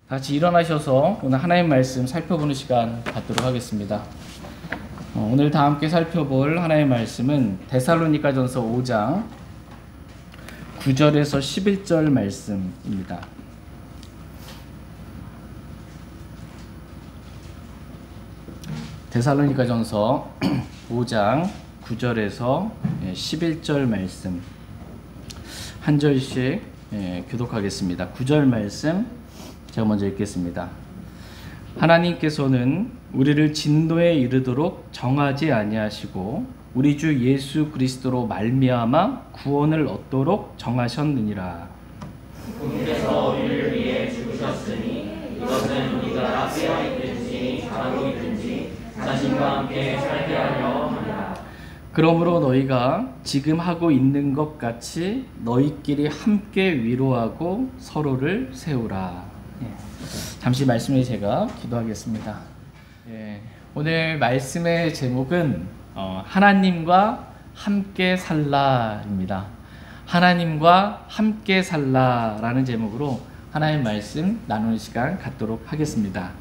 다 같이 일어나셔서 오늘 하나님 말씀 살펴보는 시간 갖도록 하겠습니다. 오늘 다 함께 살펴볼 하나님 말씀은 데살로니가전서 5장 9절에서 11절 말씀입니다. 데살로니가전서 5장 9절에서 11절 말씀 한 절씩 교독하겠습니다. 9절 말씀 제가 먼저 읽겠습니다. 하나님께서는 우리를 진노에 이르도록 정하지 아니하시고 우리 주 예수 그리스도로 말미암아 구원을 얻도록 정하셨느니라. 그분께서 우리를 위해 죽으셨으니 이것은 우리가 깨어 있든지 자고 있든지 자신과 함께 살게 하려 함이라. 그러므로 너희가 지금 하고 있는 것 같이 너희끼리 함께 위로하고 서로를 세우라. 잠시 말씀을 제가 기도하겠습니다. 오늘 말씀의 제목은 하나님과 함께 살라입니다. 하나님과 함께 살라라는 제목으로 하나님 말씀 나누는 시간 갖도록 하겠습니다.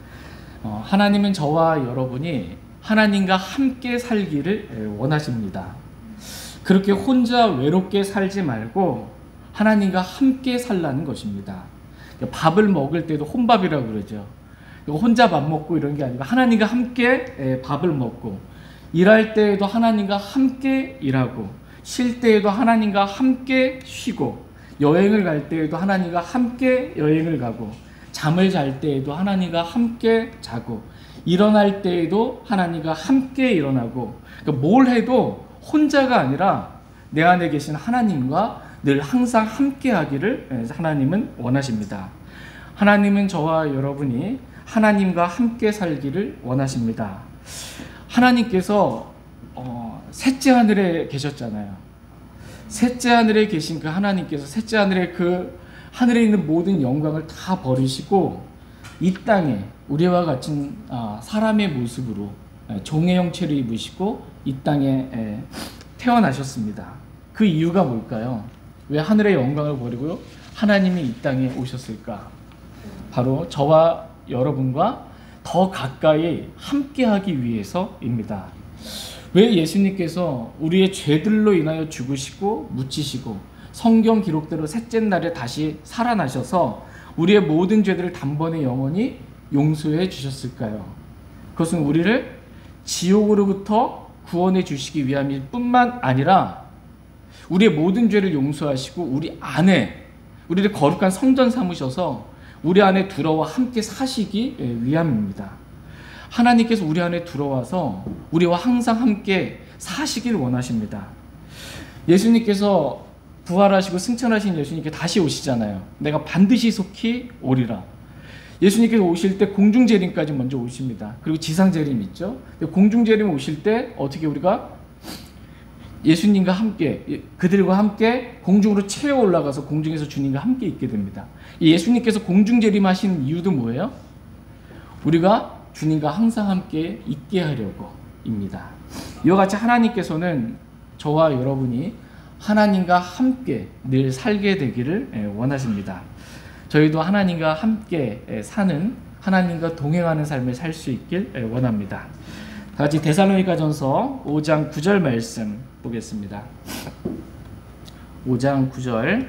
하나님은 저와 여러분이 하나님과 함께 살기를 원하십니다. 그렇게 혼자 외롭게 살지 말고 하나님과 함께 살라는 것입니다. 밥을 먹을 때도 혼밥이라고 그러죠. 혼자 밥 먹고 이런 게 아니고 하나님과 함께 밥을 먹고, 일할 때에도 하나님과 함께 일하고, 쉴 때에도 하나님과 함께 쉬고, 여행을 갈 때에도 하나님과 함께 여행을 가고, 잠을 잘 때에도 하나님과 함께 자고, 일어날 때에도 하나님과 함께 일어나고, 그러니까 뭘 해도 혼자가 아니라 내 안에 계신 하나님과 늘 항상 함께 하기를 하나님은 원하십니다. 하나님은 저와 여러분이 하나님과 함께 살기를 원하십니다. 하나님께서 셋째 하늘에 계셨잖아요. 셋째 하늘에 계신 그 하나님께서 셋째 하늘에 그 하늘에 있는 모든 영광을 다 버리시고 이 땅에 우리와 같은 사람의 모습으로 종의 형체를 입으시고 이 땅에 태어나셨습니다. 그 이유가 뭘까요? 왜 하늘의 영광을 버리고 하나님이 이 땅에 오셨을까? 바로 저와 여러분과 더 가까이 함께하기 위해서입니다. 왜 예수님께서 우리의 죄들로 인하여 죽으시고 묻히시고 성경 기록대로 셋째 날에 다시 살아나셔서 우리의 모든 죄들을 단번에 영원히 용서해 주셨을까요? 그것은 우리를 지옥으로부터 구원해 주시기 위함일 뿐만 아니라 우리의 모든 죄를 용서하시고 우리 안에 우리를 거룩한 성전 삼으셔서 우리 안에 들어와 함께 사시기 위함입니다. 하나님께서 우리 안에 들어와서 우리와 항상 함께 사시길 원하십니다. 예수님께서 부활하시고 승천하신 예수님께 다시 오시잖아요. 내가 반드시 속히 오리라. 예수님께서 오실 때 공중재림까지 먼저 오십니다. 그리고 지상재림 있죠. 공중재림 오실 때 어떻게 우리가 예수님과 함께, 그들과 함께 공중으로 채워 올라가서 공중에서 주님과 함께 있게 됩니다. 예수님께서 공중재림하신 이유도 뭐예요? 우리가 주님과 항상 함께 있게 하려고입니다. 이와 같이 하나님께서는 저와 여러분이 하나님과 함께 늘 살게 되기를 원하십니다. 저희도 하나님과 함께 사는, 하나님과 동행하는 삶을 살 수 있길 원합니다. 다 같이 데살로니가전서 5장 9절 말씀 보겠습니다. 5장 9절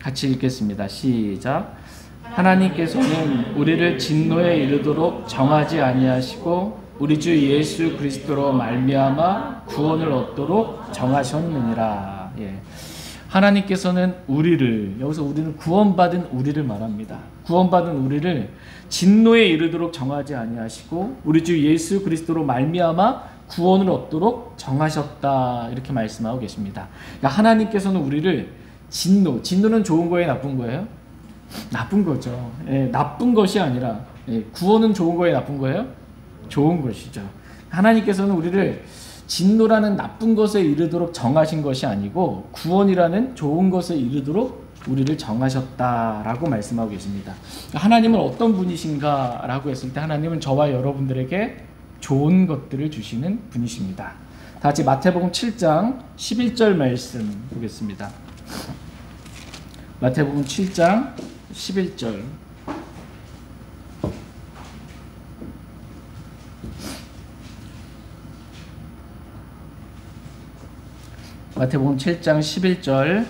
같이 읽겠습니다. 시작. 하나님께서는 우리를 진노에 이르도록 정하지 아니하시고 우리 주 예수 그리스도로 말미암아 구원을 얻도록 정하셨느니라. 하나님께서는 우리를, 여기서 우리는 구원받은 우리를 말합니다. 구원받은 우리를 진노에 이르도록 정하지 아니하시고 우리 주 예수 그리스도로 말미암아 구원을 얻도록 정하셨다, 이렇게 말씀하고 계십니다. 그러니까 하나님께서는 우리를 진노는 좋은 거예요, 나쁜 거예요? 나쁜 거죠. 나쁜 것이 아니라 구원은 좋은 거예요, 나쁜 거예요? 좋은 것이죠. 하나님께서는 우리를 진노라는 나쁜 것에 이르도록 정하신 것이 아니고 구원이라는 좋은 것에 이르도록 우리를 정하셨다라고 말씀하고 계십니다. 하나님은 어떤 분이신가 라고 했을 때 하나님은 저와 여러분들에게 좋은 것들을 주시는 분이십니다. 다 같이 마태복음 7장 11절 말씀 보겠습니다. 마태복음 7장 11절 마태복음 7장 11절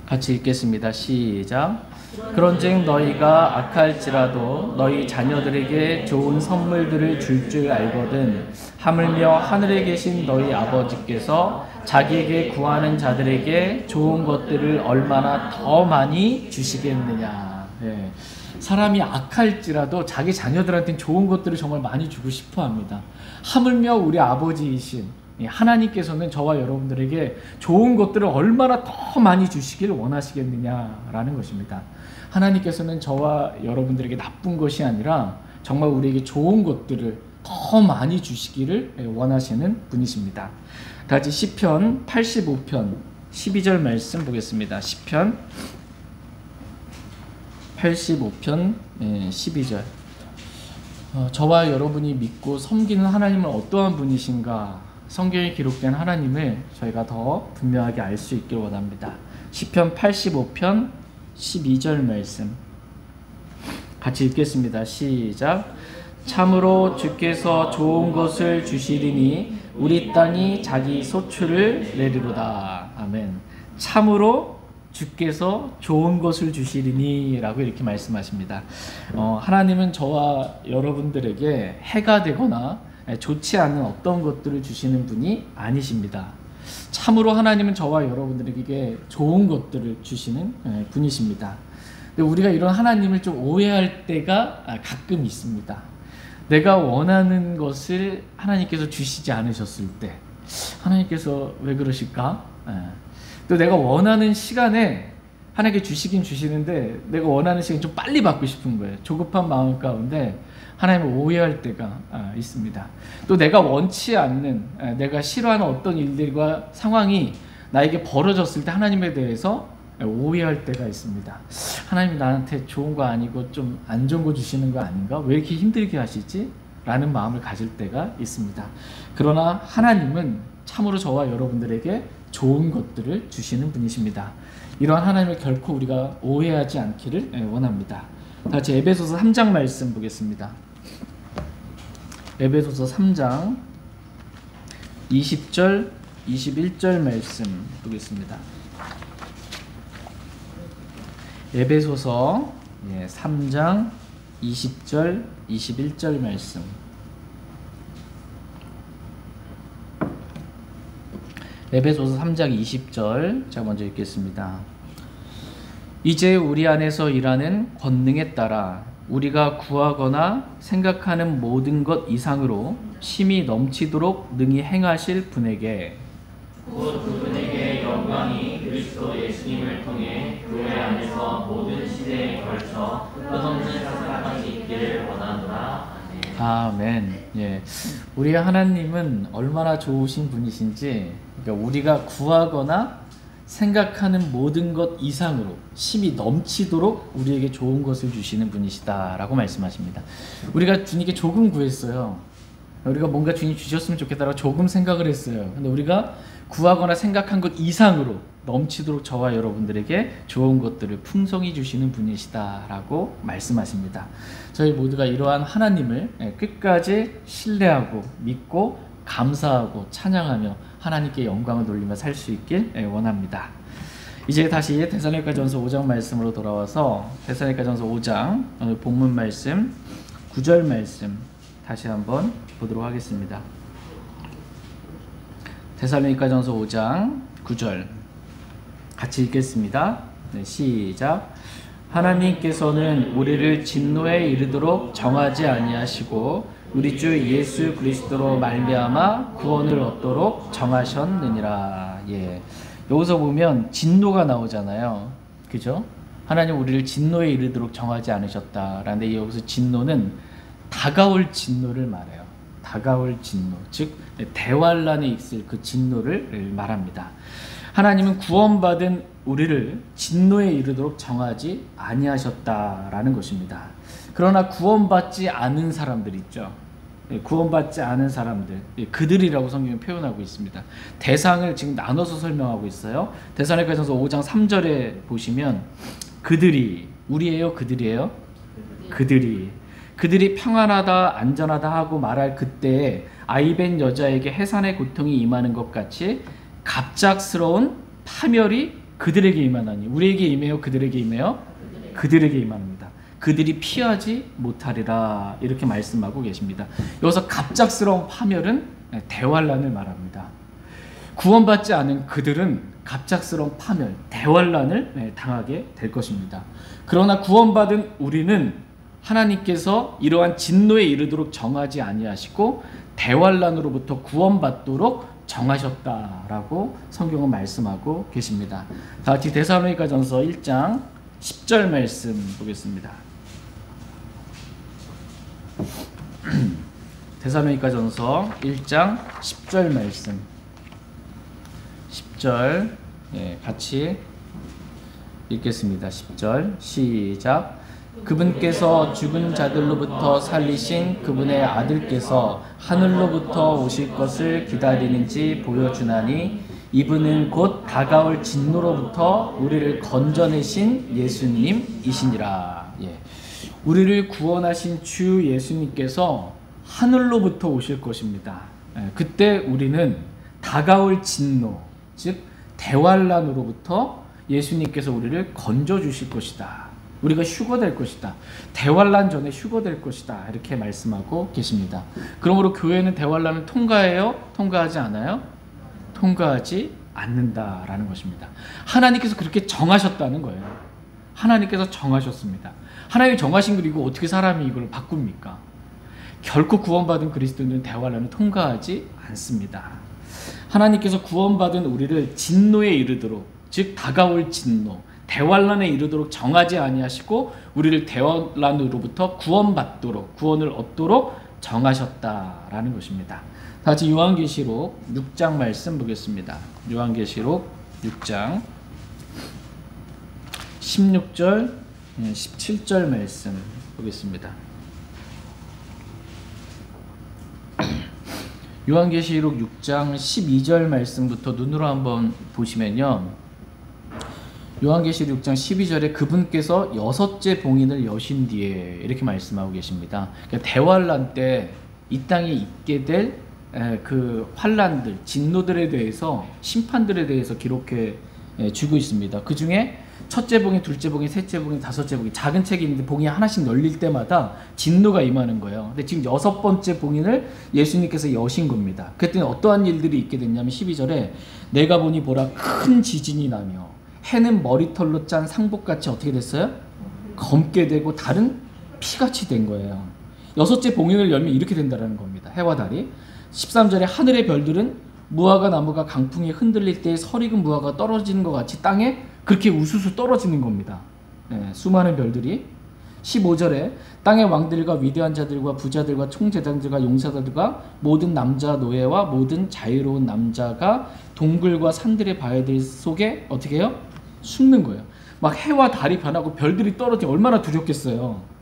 같이 읽겠습니다. 시작. 그런즉 너희가 악할지라도 너희 자녀들에게 좋은 선물들을 줄 알거든 하물며 하늘에 계신 너희 아버지께서 자기에게 구하는 자들에게 좋은 것들을 얼마나 더 많이 주시겠느냐. 예. 사람이 악할지라도 자기 자녀들한테는 좋은 것들을 정말 많이 주고 싶어 합니다. 하물며 우리 아버지이신 하나님께서는 저와 여러분들에게 좋은 것들을 얼마나 더 많이 주시기를 원하시겠느냐라는 것입니다. 하나님께서는 저와 여러분들에게 나쁜 것이 아니라 정말 우리에게 좋은 것들을 더 많이 주시기를 원하시는 분이십니다. 다 같이 시편 85편 12절 말씀 보겠습니다. 시편 85편 12절. 저와 여러분이 믿고 섬기는 하나님은 어떠한 분이신가? 성경에 기록된 하나님을 저희가 더 분명하게 알 수 있길 원합니다. 시편 85편 12절 말씀 같이 읽겠습니다. 시작. 참으로 주께서 좋은 것을 주시리니 우리 땅이 자기 소출을 내리로다. 아멘. 참으로 주께서 좋은 것을 주시리니 라고 이렇게 말씀하십니다. 하나님은 저와 여러분들에게 해가 되거나 좋지 않은 어떤 것들을 주시는 분이 아니십니다. 참으로 하나님은 저와 여러분들에게 좋은 것들을 주시는 분이십니다. 근데 우리가 이런 하나님을 좀 오해할 때가 가끔 있습니다. 내가 원하는 것을 하나님께서 주시지 않으셨을 때 하나님께서 왜 그러실까? 또 내가 원하는 시간에 하나님께 주시긴 주시는데 내가 원하는 시간 좀 빨리 받고 싶은 거예요. 조급한 마음 가운데 하나님을 오해할 때가 있습니다. 또 내가 원치 않는, 내가 싫어하는 어떤 일들과 상황이 나에게 벌어졌을 때 하나님에 대해서 오해할 때가 있습니다. 하나님이 나한테 좋은 거 아니고 좀 안 좋은 거 주시는 거 아닌가? 왜 이렇게 힘들게 하시지? 라는 마음을 가질 때가 있습니다. 그러나 하나님은 참으로 저와 여러분들에게 좋은 것들을 주시는 분이십니다. 이러한 하나님을 결코 우리가 오해하지 않기를 원합니다. 다같이 에베소서 3장 말씀 보겠습니다. 에베소서 3장 20절 21절 말씀 보겠습니다. 에베소서 3장 20절 21절 말씀. 에베소서 3장 20절 제가 먼저 읽겠습니다. 이제 우리 안에서 일하는 권능에 따라 우리가 구하거나 생각하는 모든 것 이상으로 힘이 넘치도록 능히 행하실 분에게 곧 그분에게 영광이 그리스도 예수님을 통해 교회 안에서 모든 시대에 걸쳐 끝없는 사랑까지 있기를 원하노라. 아멘. 예, 우리 하나님은 얼마나 좋으신 분이신지, 그러니까 우리가 구하거나 생각하는 모든 것 이상으로 힘이 넘치도록 우리에게 좋은 것을 주시는 분이시다라고 말씀하십니다. 우리가 주님께 조금 구했어요. 우리가 뭔가 주님 주셨으면 좋겠다라고 조금 생각을 했어요. 근데 우리가 구하거나 생각한 것 이상으로 넘치도록 저와 여러분들에게 좋은 것들을 풍성히 주시는 분이시다라고 말씀하십니다. 저희 모두가 이러한 하나님을 끝까지 신뢰하고 믿고 감사하고 찬양하며 하나님께 영광을 돌리며 살 수 있길 원합니다. 이제 다시 데살로니가전서 5장 말씀으로 돌아와서 데살로니가전서 5장 오늘 본문 말씀 9절 말씀 다시 한번 보도록 하겠습니다. 데살로니가전서 5장 9절 같이 읽겠습니다. 네, 시작. 하나님께서는 우리를 진노에 이르도록 정하지 아니하시고 우리 주 예수 그리스도로 말미암아 구원을 얻도록 정하셨느니라. 예. 여기서 보면 진노가 나오잖아요. 그죠? 하나님 우리를 진노에 이르도록 정하지 않으셨다라는데 여기서 진노는 다가올 진노를 말해요. 다가올 진노, 즉 대환란에 있을 그 진노를 말합니다. 하나님은 구원받은 우리를 진노에 이르도록 정하지 아니하셨다라는 것입니다. 그러나 구원받지 않은 사람들 있죠. 구원받지 않은 사람들, 그들이라고 성경이 표현하고 있습니다. 대상을 지금 나눠서 설명하고 있어요. 데살로니가전서 5장 3절에 보시면 그들이, 우리예요, 그들이에요? 그들이 평안하다 안전하다 하고 말할 그때에 아이벤 여자에게 해산의 고통이 임하는 것 같이 갑작스러운 파멸이 그들에게 임하나니. 우리에게 임해요? 그들에게 임해요? 그들에게 임합니다. 그들이 피하지 못하리라 이렇게 말씀하고 계십니다. 여기서 갑작스러운 파멸은 대환란을 말합니다. 구원받지 않은 그들은 갑작스러운 파멸, 대환란을 당하게 될 것입니다. 그러나 구원받은 우리는 하나님께서 이러한 진노에 이르도록 정하지 아니하시고 대환란으로부터 구원받도록 정하셨다라고 성경은 말씀하고 계십니다. 다 같이 데살로니가전서 1장 10절 말씀 보겠습니다. 데살로니가전서 1장 10절 말씀. 10절 같이 읽겠습니다. 10절 시작. 그분께서 죽은 자들로부터 살리신 그분의 아들께서 하늘로부터 오실 것을 기다리는지 보여주나니 이분은 곧 다가올 진노로부터 우리를 건져내신 예수님이시니라. 우리를 구원하신 주 예수님께서 하늘로부터 오실 것입니다. 그때 우리는 다가올 진노, 즉 대환란으로부터 예수님께서 우리를 건져주실 것이다. 우리가 휴거될 것이다. 대환란 전에 휴거될 것이다. 이렇게 말씀하고 계십니다. 그러므로 교회는 대환란을 통과해요? 통과하지 않아요? 통과하지 않는다라는 것입니다. 하나님께서 그렇게 정하셨다는 거예요. 하나님께서 정하셨습니다. 하나님이 정하신 걸 이거 어떻게 사람이 이걸 바꿉니까? 결코 구원받은 그리스도인은 대환란을 통과하지 않습니다. 하나님께서 구원받은 우리를 진노에 이르도록, 즉 다가올 진노, 대환란에 이르도록 정하지 아니하시고 우리를 대환란으로부터 구원받도록, 구원을 얻도록 정하셨다라는 것입니다. 다 같이 요한계시록 6장 말씀 보겠습니다. 요한계시록 6장 16절 17절 말씀 보겠습니다. 요한계시록 6장 12절 말씀부터 눈으로 한번 보시면요, 요한계시록 6장 12절에 그분께서 여섯째 봉인을 여신 뒤에 이렇게 말씀하고 계십니다. 그러니까 대환란 때 이 땅에 있게 될 그 환란들, 진노들에 대해서, 심판들에 대해서 기록해 주고 있습니다. 그 중에 첫째 봉인, 둘째 봉인, 셋째 봉인, 다섯째 봉인, 작은 책이 있는데 봉이 하나씩 열릴 때마다 진노가 임하는 거예요. 근데 지금 여섯 번째 봉인을 예수님께서 여신 겁니다. 그랬더니 어떠한 일들이 있게 됐냐면 12절에 내가 보니 보라 큰 지진이 나며 해는 머리털로 짠 상복같이 어떻게 됐어요? 검게 되고 달은 피같이 된 거예요. 여섯째 봉인을 열면 이렇게 된다는 겁니다. 해와 달이. 13절에 하늘의 별들은 무화과 나무가 강풍에 흔들릴 때 설익은 무화과가 떨어지는 것 같이 땅에 그렇게 우수수 떨어지는 겁니다. 수많은 별들이. 15절에 땅의 왕들과 위대한 자들과 부자들과 총재장들과 용사들과 모든 남자 노예와 모든 자유로운 남자가 동굴과 산들의 바위들 속에 어떻게 해요? 숨는 거예요. 막 해와 달이 변하고 별들이 떨어지면 얼마나 두렵겠어요.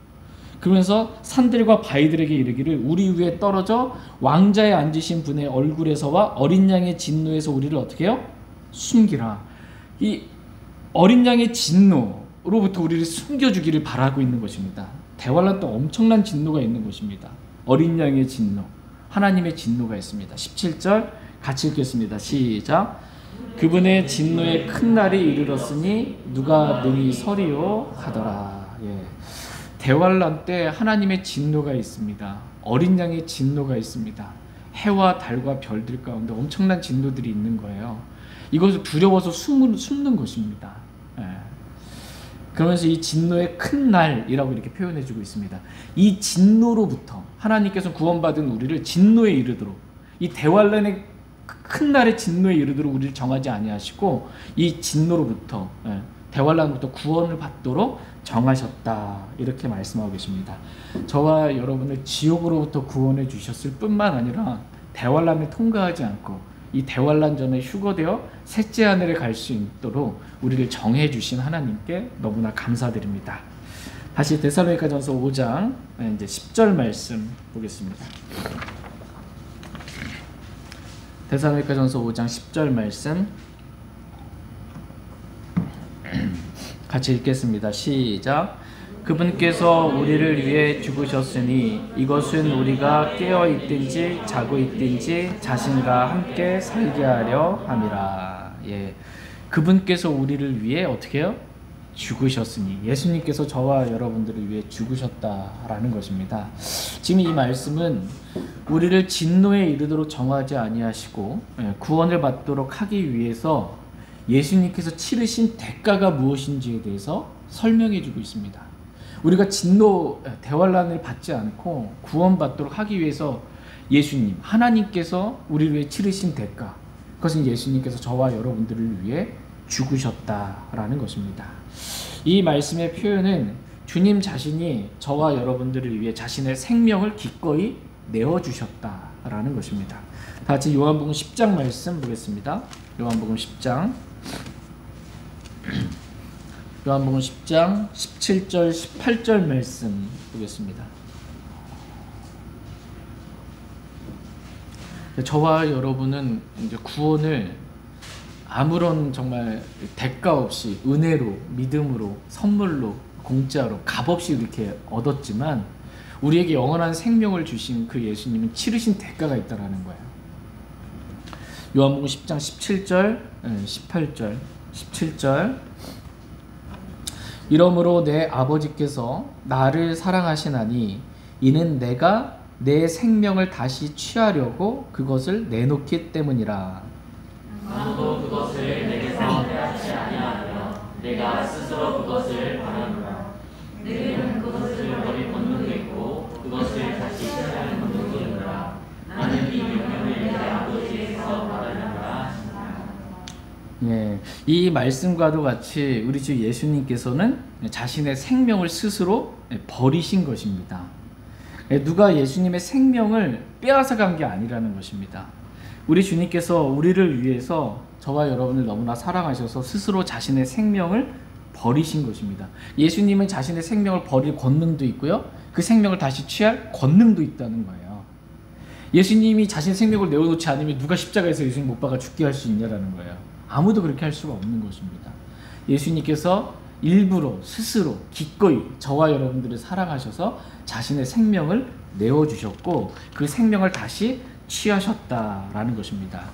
그러면서 산들과 바위들에게 이르기를 우리 위에 떨어져 왕자에 앉으신 분의 얼굴에서와 어린 양의 진노에서 우리를 어떻게 해요? 숨기라. 이 어린 양의 진노로부터 우리를 숨겨주기를 바라고 있는 것입니다. 대환란 또 엄청난 진노가 있는 것입니다. 어린 양의 진노, 하나님의 진노가 있습니다. 17절 같이 읽겠습니다. 시작. 그분의 진노의 큰 날이 이르렀으니 누가 능히 서리요 하더라. 대환란 때 하나님의 진노가 있습니다. 어린 양의 진노가 있습니다. 해와 달과 별들 가운데 엄청난 진노들이 있는 거예요. 이것을 두려워서 숨는 것입니다. 그러면서 이 진노의 큰 날이라고 이렇게 표현해주고 있습니다. 이 진노로부터 하나님께서 구원받은 우리를 진노에 이르도록, 이 대환란의 큰 날의 진노에 이르도록 우리를 정하지 아니하시고 이 진노로부터, 대환란으로부터 구원을 받도록 정하셨다, 이렇게 말씀하고 계십니다. 저와 여러분을 지옥으로부터 구원해 주셨을 뿐만 아니라 대환란을 통과하지 않고 이 대환란 전에 휴거되어 셋째 하늘에 갈 수 있도록 우리를 정해 주신 하나님께 너무나 감사드립니다. 다시 데살로니가전서 5장 이제 10절 말씀 보겠습니다. 데살로니가전서 5장 10절 말씀 같이 읽겠습니다. 시작. 그분께서 우리를 위해 죽으셨으니 이것은 우리가 깨어 있든지 자고 있든지 자신과 함께 살게 하려 함이라. 예, 그분께서 우리를 위해 어떻게 해요? 죽으셨으니, 예수님께서 저와 여러분들을 위해 죽으셨다라는 것입니다. 지금 이 말씀은 우리를 진노에 이르도록 정하지 아니하시고 구원을 받도록 하기 위해서 예수님께서 치르신 대가가 무엇인지에 대해서 설명해 주고 있습니다. 우리가 진노, 대환란을 받지 않고 구원받도록 하기 위해서 예수님, 하나님께서 우리를 위해 치르신 대가, 그것은 예수님께서 저와 여러분들을 위해 죽으셨다라는 것입니다. 이 말씀의 표현은 주님 자신이 저와 여러분들을 위해 자신의 생명을 기꺼이 내어주셨다라는 것입니다. 다 같이 요한복음 10장 말씀 보겠습니다. 요한복음 10장 요한복음 10장 17절 18절 말씀 보겠습니다. 저와 여러분은 이제 구원을 아무런 정말 대가 없이 은혜로, 믿음으로, 선물로, 공짜로, 값없이 이렇게 얻었지만 우리에게 영원한 생명을 주신 그 예수님은 치르신 대가가 있다라는 거예요. 요한복음 10장 17절, 18절, 17절. 이러므로 내 아버지께서 나를 사랑하시나니 이는 내가 내 생명을 다시 취하려고 그것을 내놓기 때문이라. 아무도 그것을 내게서 빼앗지 아니하며 내가 스스로 그것을 바라노라. 내게는 그것을 버릴 권능도 있고 그것을 다시 취하는 권능도 있노라. 나는 이 명령을 내 아버지에게서 받았노라. 예, 이 말씀과도 같이 우리 주 예수님께서는 자신의 생명을 스스로 버리신 것입니다. 누가 예수님의 생명을 빼앗아 간 게 아니라는 것입니다. 우리 주님께서 우리를 위해서 저와 여러분을 너무나 사랑하셔서 스스로 자신의 생명을 버리신 것입니다. 예수님은 자신의 생명을 버릴 권능도 있고요, 그 생명을 다시 취할 권능도 있다는 거예요. 예수님이 자신의 생명을 내어놓지 않으면 누가 십자가에서 예수님 못 박아 죽게 할 수 있냐라는 거예요. 아무도 그렇게 할 수가 없는 것입니다. 예수님께서 일부러 스스로 기꺼이 저와 여러분들을 사랑하셔서 자신의 생명을 내어주셨고 그 생명을 다시 취하셨다라는 것입니다.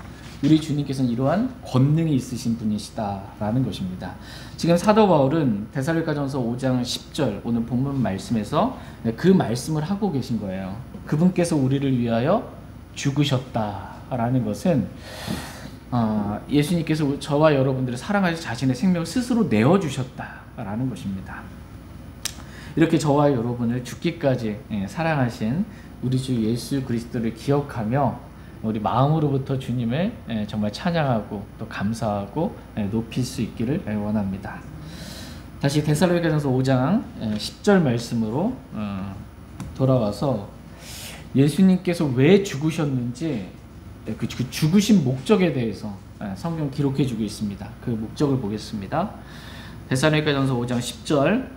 우리 주님께서는 이러한 권능이 있으신 분이시다라는 것입니다. 지금 사도 바울은 데살로니가전서 5장 10절 오늘 본문 말씀에서 그 말씀을 하고 계신 거예요. 그분께서 우리를 위하여 죽으셨다라는 것은 예수님께서 저와 여러분들을 사랑하셔서 자신의 생명을 스스로 내어주셨다라는 것입니다. 이렇게 저와 여러분을 죽기까지 사랑하신 우리 주 예수 그리스도를 기억하며 우리 마음으로부터 주님을 정말 찬양하고 또 감사하고 높일 수 있기를 원합니다. 다시 데살로니가전서 5장 10절 말씀으로 돌아와서 예수님께서 왜 죽으셨는지 그 죽으신 목적에 대해서 성경 기록해 주고 있습니다. 그 목적을 보겠습니다. 데살로니가전서 5장 10절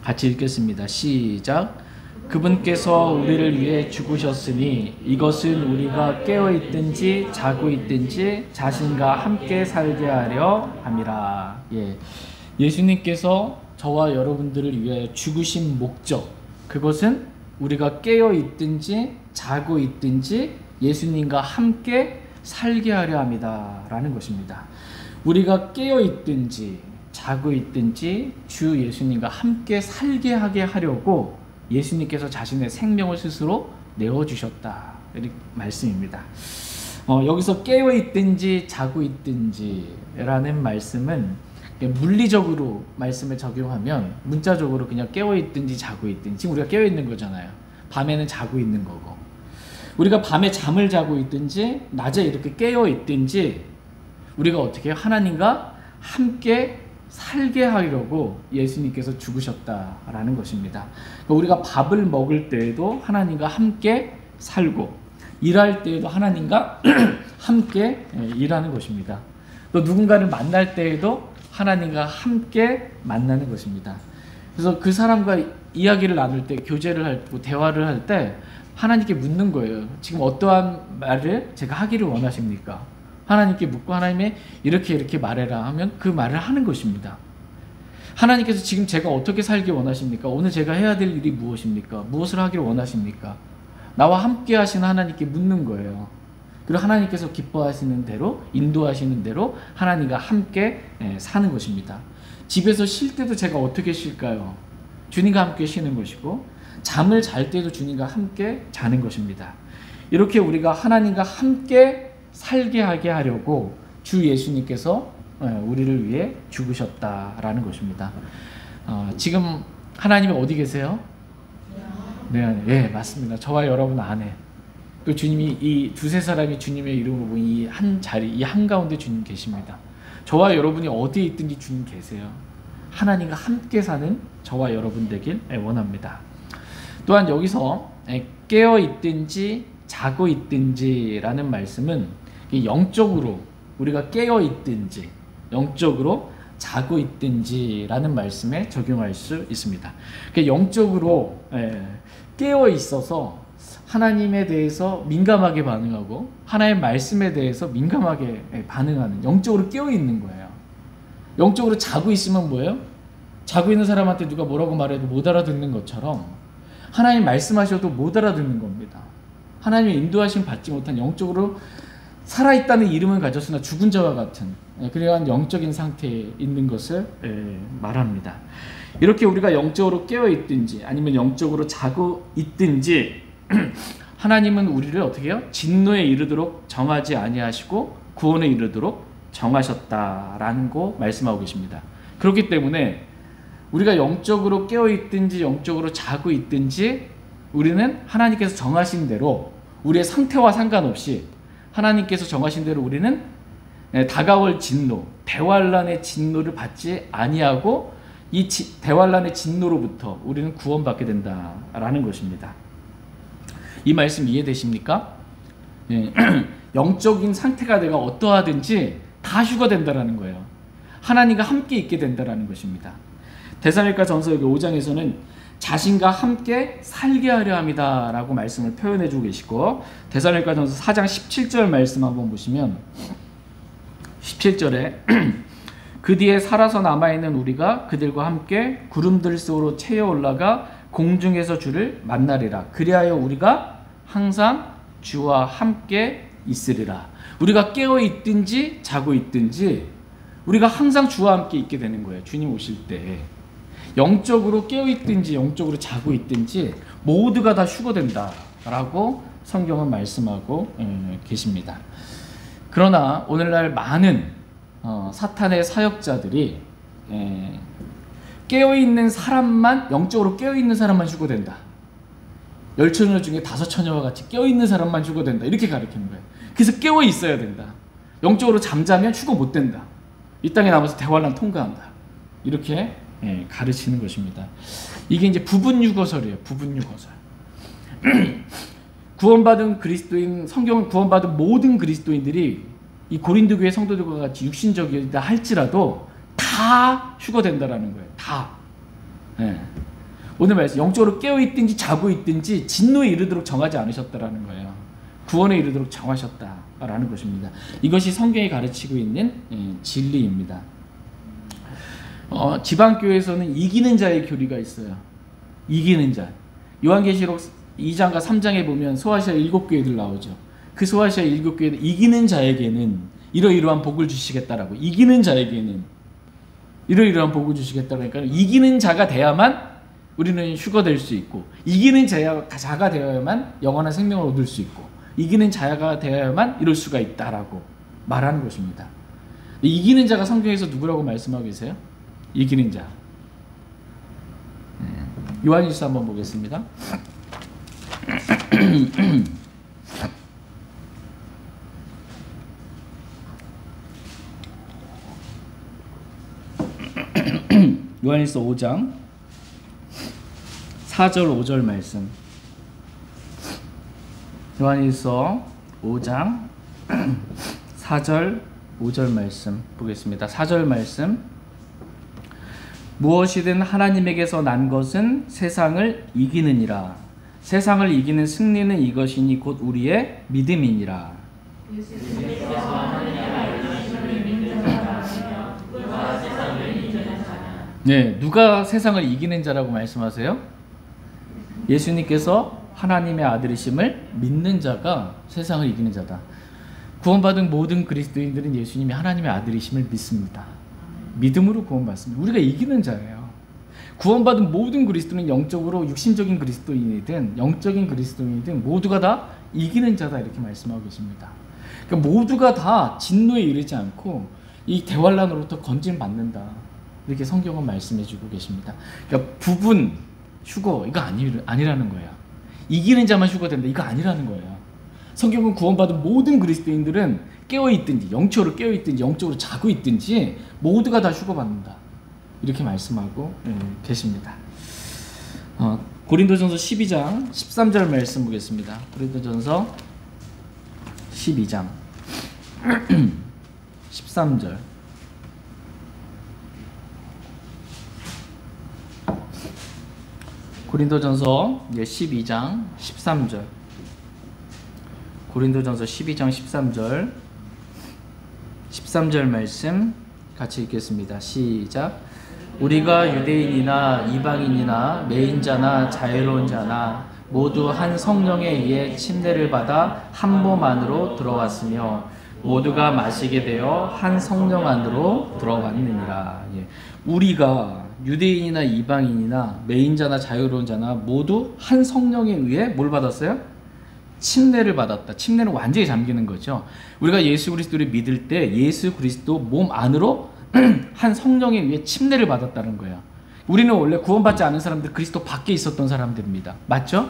같이 읽겠습니다. 시작. 그분께서 우리를 위해 죽으셨으니 이것은 우리가 깨어 있든지 자고 있든지 자신과 함께 살게 하려 함이라. 예, 예수님께서 저와 여러분들을 위해 죽으신 목적, 그것은 우리가 깨어 있든지 자고 있든지 예수님과 함께 살게 하려 함이다라는 것입니다. 우리가 깨어 있든지 자고 있든지 주 예수님과 함께 살게 하게 하려고 예수님께서 자신의 생명을 스스로 내어주셨다, 이렇게 말씀입니다. 여기서 깨어 있든지 자고 있든지 라는 말씀은 물리적으로 말씀을 적용하면 문자적으로 그냥 깨어 있든지 자고 있든지, 지금 우리가 깨어 있는 거잖아요. 밤에는 자고 있는 거고, 우리가 밤에 잠을 자고 있든지 낮에 이렇게 깨어 있든지 우리가 어떻게 해요? 하나님과 함께 살게 하려고 예수님께서 죽으셨다라는 것입니다. 우리가 밥을 먹을 때에도 하나님과 함께 살고, 일할 때에도 하나님과 함께 일하는 것입니다. 또 누군가를 만날 때에도 하나님과 함께 만나는 것입니다. 그래서 그 사람과 이야기를 나눌 때, 교제를 할 때, 대화를 할 때 하나님께 묻는 거예요. 지금 어떠한 말을 제가 하기를 원하십니까? 하나님께 묻고 하나님의 이렇게 말해라 하면 그 말을 하는 것입니다. 하나님께서 지금 제가 어떻게 살길 원하십니까? 오늘 제가 해야 될 일이 무엇입니까? 무엇을 하길 원하십니까? 나와 함께 하시는 하나님께 묻는 거예요. 그리고 하나님께서 기뻐하시는 대로, 인도하시는 대로 하나님과 함께 사는 것입니다. 집에서 쉴 때도 제가 어떻게 쉴까요? 주님과 함께 쉬는 것이고, 잠을 잘 때도 주님과 함께 자는 것입니다. 이렇게 우리가 하나님과 함께 살게 하게 하려고 주 예수님께서 우리를 위해 죽으셨다라는 것입니다. 지금 하나님이 어디 계세요? 네, 맞습니다. 저와 여러분 안에. 또 주님이 이 두세 사람이 주님의 이름으로 모인 이 한 자리, 이 한가운데 주님 계십니다. 저와 여러분이 어디에 있든지 주님 계세요. 하나님과 함께 사는 저와 여러분 되길 원합니다. 또한 여기서 깨어 있든지 자고 있든지 라는 말씀은 영적으로 우리가 깨어 있든지 영적으로 자고 있든지 라는 말씀에 적용할 수 있습니다. 영적으로 깨어 있어서 하나님에 대해서 민감하게 반응하고 하나님의 말씀에 대해서 민감하게 반응하는, 영적으로 깨어 있는 거예요. 영적으로 자고 있으면 뭐예요? 자고 있는 사람한테 누가 뭐라고 말해도 못 알아듣는 것처럼 하나님 말씀하셔도 못 알아듣는 겁니다. 하나님의 인도하심 받지 못한, 영적으로 살아있다는 이름은 가졌으나 죽은 자와 같은 그러한 영적인 상태에 있는 것을 말합니다. 이렇게 우리가 영적으로 깨어 있든지 아니면 영적으로 자고 있든지 하나님은 우리를 어떻게 해요? 진노에 이르도록 정하지 아니하시고 구원에 이르도록 정하셨다라는 거 말씀하고 계십니다. 그렇기 때문에 우리가 영적으로 깨어 있든지 영적으로 자고 있든지 우리는 하나님께서 정하신 대로 우리의 상태와 상관없이 하나님께서 정하신 대로 우리는 다가올 진노, 대환란의 진노를 받지 아니하고 이 대환란의 진노로부터 우리는 구원받게 된다라는 것입니다. 이 말씀 이해되십니까? 영적인 상태가 내가 어떠하든지 다 휴거된다라는 거예요. 하나님과 함께 있게 된다라는 것입니다. 데살로니가전서 5장에서는 자신과 함께 살게 하려 합니다 라고 말씀을 표현해 주고 계시고, 데살로니가전서 4장 17절 말씀 한번 보시면 17절에 그 뒤에 살아서 남아있는 우리가 그들과 함께 구름들 속으로 채여 올라가 공중에서 주를 만나리라. 그리하여 우리가 항상 주와 함께 있으리라. 우리가 깨어 있든지 자고 있든지 우리가 항상 주와 함께 있게 되는 거예요. 주님 오실 때 영적으로 깨어 있든지 영적으로 자고 있든지 모두가 다 휴거된다라고 성경은 말씀하고 계십니다. 그러나 오늘날 많은 사탄의 사역자들이 깨어있는 사람만, 영적으로 깨어있는 사람만 휴거된다. 10처녀 중에 5처녀와 같이 깨어있는 사람만 휴거된다. 이렇게 가르치는 거예요. 그래서 깨어있어야 된다. 영적으로 잠자면 휴거 못 된다. 이 땅에 남아서 대환란 통과한다. 이렇게 가르치는 것입니다. 이게 이제 부분 유거설이에요. 부분 유거설. 구원받은 그리스도인, 성경은 구원받은 모든 그리스도인들이 이 고린도 교회 성도들과 같이 육신적이다 할지라도 다 휴거된다라는 거예요. 다. 오늘 말씀 영적으로 깨어 있든지 자고 있든지 진노에 이르도록 정하지 않으셨다라는 거예요. 구원에 이르도록 정하셨다라는 것입니다. 이것이 성경이 가르치고 있는 진리입니다. 지방교회에서는 이기는 자의 교리가 있어요. 이기는 자. 요한계시록 2장과 3장에 보면 소아시아 7교회들 나오죠. 그 소아시아 7교회는 이기는 자에게는 이러이러한 복을 주시겠다라고. 이기는 자에게는 이러이러한 복을 주시겠다고. 그러니까 이기는 자가 돼야만 우리는 휴거될 수 있고, 이기는 자가 되어야만 영원한 생명을 얻을 수 있고, 이기는 자가 되어야만 이럴 수가 있다라고 말하는 것입니다. 이기는 자가 성경에서 누구라고 말씀하고 계세요? 이기는 자. 요한일서 한번 보겠습니다. 요한일서 5장 4절 5절 말씀. 요한일서 5장 4절 5절 말씀 보겠습니다. 4절 말씀. 무엇이든 하나님에게서 난 것은 세상을 이기느니라. 세상을 이기는 승리는 이것이니 곧 우리의 믿음이니라. 네, 누가 세상을 이기는 자라고 말씀하세요? 예수님께서 하나님의 아들이심을 믿는 자가 세상을 이기는 자다. 구원받은 모든 그리스도인들은 예수님이 하나님의 아들이심을 믿습니다. 믿음으로 구원받습니다. 우리가 이기는 자예요. 구원받은 모든 그리스도는 영적으로 육신적인 그리스도인이든 영적인 그리스도인이든 모두가 다 이기는 자다, 이렇게 말씀하고 계십니다. 그러니까 모두가 다 진노에 이르지 않고 이 대환란으로부터 건짐받는다, 이렇게 성경은 말씀해주고 계십니다. 그러니까 부분 휴거 이거 아니라는 거예요. 이기는 자만 휴거된다, 이거 아니라는 거예요. 성경은 구원받은 모든 그리스도인들은 깨어있든지 영적으로 깨어있든지 영적으로 자고 있든지 모두가 다 휴거받는다, 이렇게 말씀하고 계십니다. 고린도전서 12장 13절 말씀 보겠습니다. 고린도전서 12장 13절. 고린도전서 12장 13절. 고린도전서 12장 13절. 13절 말씀 같이 읽겠습니다. 시작. 우리가 유대인이나 이방인이나 매인자나 자유로운 자나 모두 한 성령에 의해 침례를 받아 한 몸 안으로 들어왔으며 모두가 마시게 되어 한 성령 안으로 들어왔느니라. 우리가 유대인이나 이방인이나 매인자나 자유로운 자나 모두 한 성령에 의해 뭘 받았어요? 침례를 받았다. 침례는 완전히 잠기는 거죠. 우리가 예수 그리스도를 믿을 때 예수 그리스도 몸 안으로 한 성령에 의해 침례를 받았다는 거예요. 우리는 원래 구원받지 않은 사람들, 그리스도 밖에 있었던 사람들입니다. 맞죠?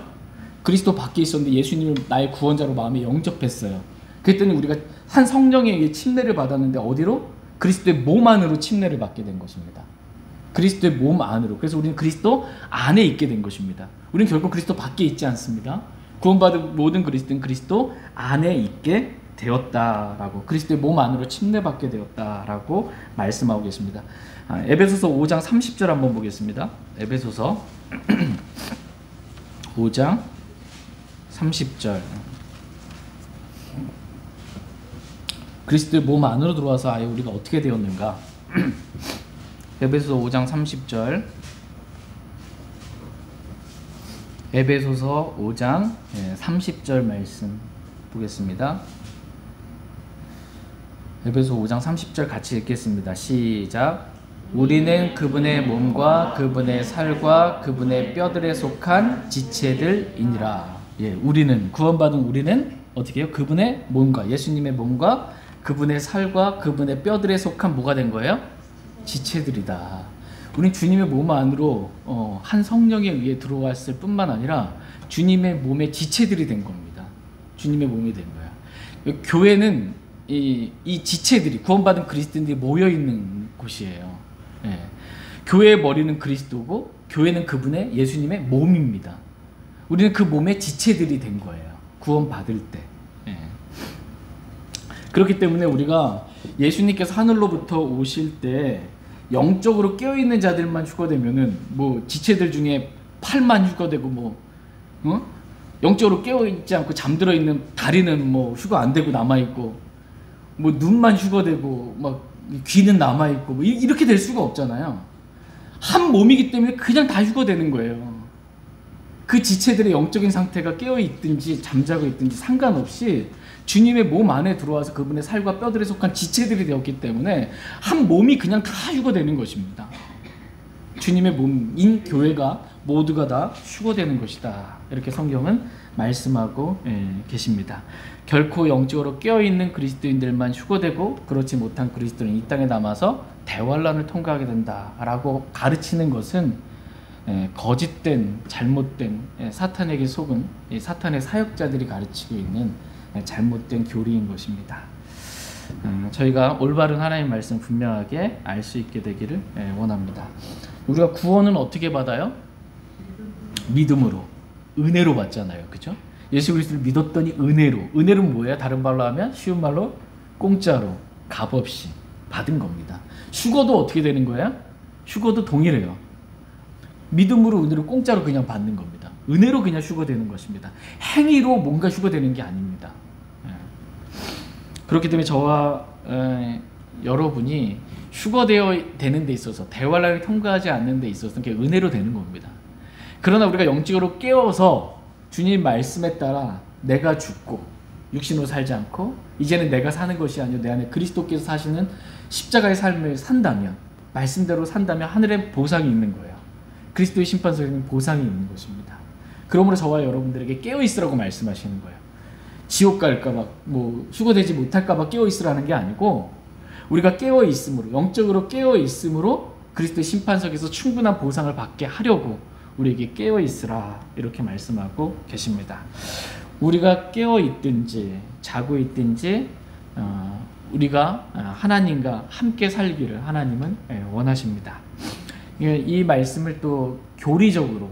그리스도 밖에 있었는데 예수님을 나의 구원자로 마음에 영접했어요. 그랬더니 우리가 한 성령에 의해 침례를 받았는데 어디로? 그리스도의 몸 안으로 침례를 받게 된 것입니다. 그리스도의 몸 안으로. 그래서 우리는 그리스도 안에 있게 된 것입니다. 우리는 결국 그리스도 밖에 있지 않습니다. 구원받은 모든 그리스도는 그리스도 안에 있게 되었다라고, 그리스도의 몸 안으로 침례받게 되었다라고 말씀하고 계십니다. 에베소서 5장 30절 한번 보겠습니다. 에베소서 5장 30절. 그리스도의 몸 안으로 들어와서 아예 우리가 어떻게 되었는가. 에베소서 5장 30절. 에베소서 5장 30절 말씀 보겠습니다. 에베소 5장 30절 같이 읽겠습니다. 시작. 우리는 그분의 몸과 그분의 살과 그분의 뼈들에 속한 지체들이니라. 우리는, 구원받은 우리는 어떻게 해요? 그분의 몸과, 예수님의 몸과 그분의 살과 그분의 뼈들에 속한 뭐가 된 거예요? 지체들이다. 우리는 주님의 몸 안으로 한 성령에 의해 들어왔을 뿐만 아니라 주님의 몸의 지체들이 된 겁니다. 주님의 몸이 된 거야. 교회는 이 지체들이, 구원받은 그리스도인들이 모여있는 곳이에요. 교회의 머리는 그리스도고 교회는 그분의, 예수님의 몸입니다. 우리는 그 몸의 지체들이 된 거예요. 구원받을 때. 그렇기 때문에 우리가 예수님께서 하늘로부터 오실 때 영적으로 깨어있는 자들만 휴거되면은, 뭐 지체들 중에 팔만 휴거되고, 영적으로 깨어있지 않고 잠들어 있는 다리는 뭐 휴거 안 되고 남아있고, 뭐 눈만 휴거되고 막 귀는 남아있고, 뭐 이렇게 될 수가 없잖아요. 한 몸이기 때문에 그냥 다 휴거되는 거예요. 그 지체들의 영적인 상태가 깨어있든지 잠자고 있든지 상관없이 주님의 몸 안에 들어와서 그분의 살과 뼈들에 속한 지체들이 되었기 때문에 한 몸이 그냥 다 휴거되는 것입니다. 주님의 몸인 교회가 모두가 다 휴거되는 것이다, 이렇게 성경은 말씀하고 계십니다. 결코 영적으로 깨어있는 그리스도인들만 휴거되고 그렇지 못한 그리스도인은 이 땅에 남아서 대환란을 통과하게 된다라고 가르치는 것은 거짓된, 잘못된, 사탄에게 속은 사탄의 사역자들이 가르치고 있는 잘못된 교리인 것입니다. 저희가 올바른 하나님의 말씀 분명하게 알 수 있게 되기를 원합니다. 우리가 구원은 어떻게 받아요? 믿음으로, 은혜로 받잖아요. 그죠? 예수 그리스도를 믿었더니 은혜로. 은혜는 뭐예요? 다른 말로 하면, 쉬운 말로 공짜로, 값없이 받은 겁니다. 휴거도 어떻게 되는 거예요? 휴거도 동일해요. 믿음으로, 은혜로, 공짜로 그냥 받는 겁니다. 은혜로 그냥 휴거되는 것입니다. 행위로 뭔가 휴거되는 게 아닙니다. 그렇기 때문에 저와 여러분이 휴거되어 되는 데 있어서 대환란을 통과하지 않는 데 있어서 그게 은혜로 되는 겁니다. 그러나 우리가 영적으로 깨어서 주님 말씀에 따라 내가 죽고 육신으로 살지 않고 이제는 내가 사는 것이 아니라 내 안에 그리스도께서 사시는 십자가의 삶을 산다면, 말씀대로 산다면 하늘에 보상이 있는 거예요. 그리스도의 심판석에는 보상이 있는 것입니다. 그러므로 저와 여러분들에게 깨어있으라고 말씀하시는 거예요. 지옥 갈까봐, 휴거되지 못할까봐 깨어있으라는 게 아니고, 우리가 깨어있음으로, 영적으로 깨어있음으로 그리스도의 심판석에서 충분한 보상을 받게 하려고 우리에게 깨어있으라, 이렇게 말씀하고 계십니다. 우리가 깨어있든지 자고 있든지 우리가 하나님과 함께 살기를 하나님은 원하십니다. 이 말씀을 또 교리적으로,